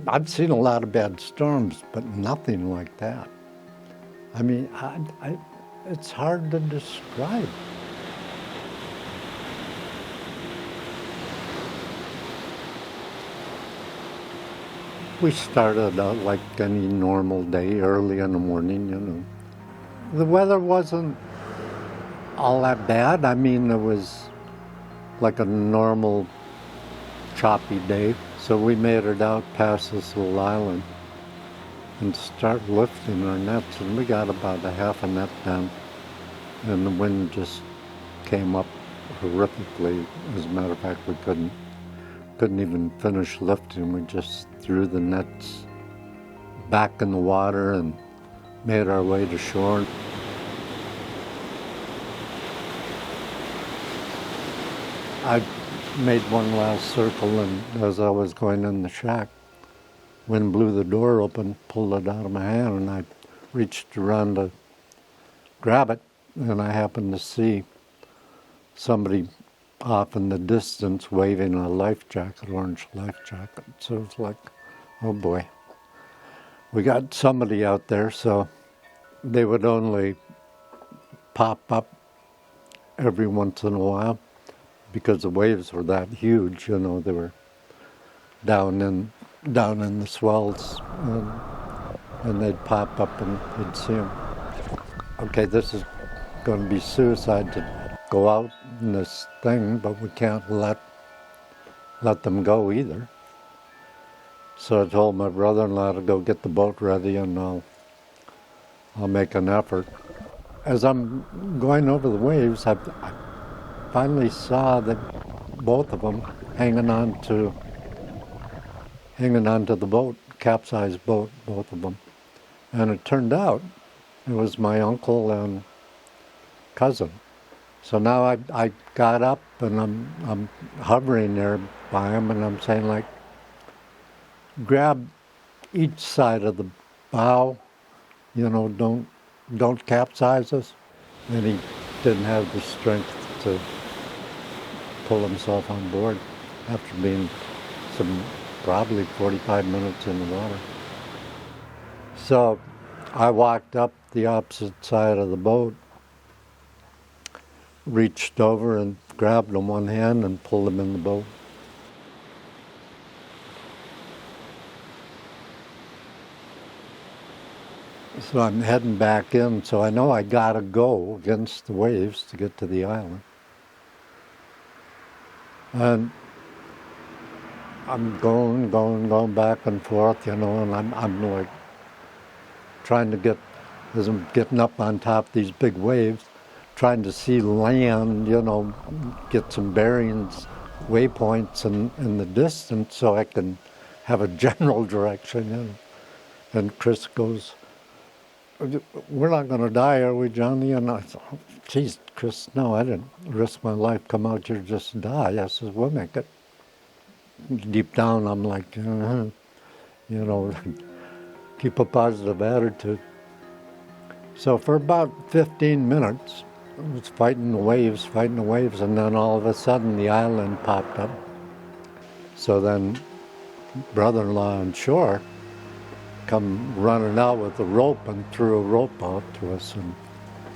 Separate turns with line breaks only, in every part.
I've seen a lot of bad storms, but nothing like that. I mean, it's hard to describe. We started out like any normal day, early in the morning, you know. The weather wasn't all that bad. I mean, it was like a normal choppy day. So we made it out past this little island and start lifting our nets, and we got about a half a net down, and the wind just came up horrifically. As a matter of fact, we couldn't even finish lifting. We just threw the nets back in the water and made our way to shore. I made one last circle, and as I was going in the shack, wind blew the door open, pulled it out of my hand, and I reached around to grab it, and I happened to see somebody off in the distance waving a life jacket, orange life jacket. So it's like, oh boy, we got somebody out there. So they would only pop up every once in a while because the waves were that huge, you know. They were down in the swells, and they'd pop up and you'd see them. Okay, this is going to be suicide to go out in this thing, but we can't let them go either. So I told my brother-in-law to go get the boat ready, and I'll make an effort. As I'm going over the waves, I finally saw that both of them hanging on to the boat, capsized boat, both of them. And it turned out it was my uncle and cousin. So now I got up and I'm hovering there by him, and I'm saying, like, grab each side of the bow, you know, don't capsize us. And he didn't have the strength to pull himself on board after being probably 45 minutes in the water. So I walked up the opposite side of the boat, reached over and grabbed him one hand and pulled him in the boat. So I'm heading back in, so I know I gotta go against the waves to get to the island. And I'm going back and forth, you know, and I'm like trying to get, as I'm getting up on top of these big waves, trying to see land, you know, get some bearings, waypoints in the distance so I can have a general direction, you know. And Chris goes, "We're not going to die, are we, Johnny?" And I thought, oh, geez, Chris, no, I didn't risk my life, come out here just die. I says, we'll make it. Deep down, I'm like, you know, keep a positive attitude. So for about 15 minutes, I was fighting the waves, and then all of a sudden the island popped up. So then brother-in-law on shore come running out with a rope and threw a rope out to us and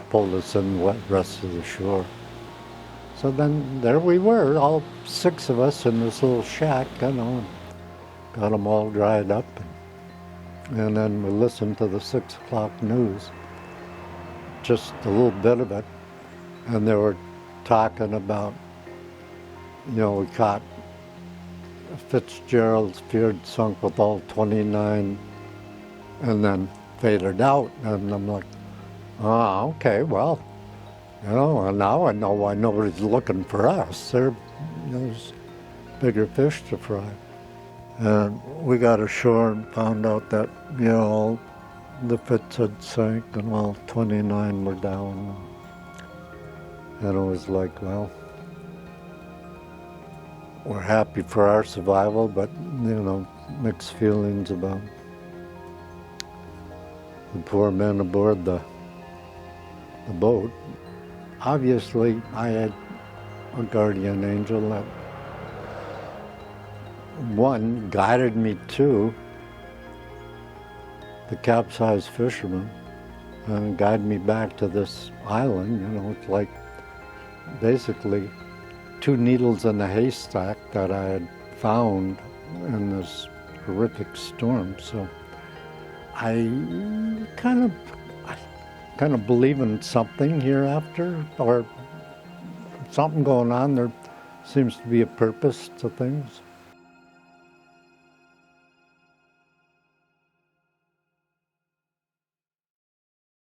pulled us in the rest of the shore. So then there we were, all 6 of us in this little shack, you know, got them all dried up. And then we listened to the 6 o'clock news, just a little bit of it. And they were talking about, you know, we caught Fitzgerald's Feared sunk with all 29 and then faded out. And I'm like, oh, okay, well, you know, and now I know why nobody's looking for us. There's bigger fish to fry. And we got ashore and found out that, you know, the Fitz had sank and all 29 were down. And it was like, well, we're happy for our survival, but, you know, mixed feelings about the poor men aboard the boat. Obviously, I had a guardian angel that, one, guided me to the capsized fisherman and guide me back to this island. It's like basically two needles in a haystack that I had found in this horrific storm. So I kind of believe in something hereafter, or something going on. There seems to be a purpose to things.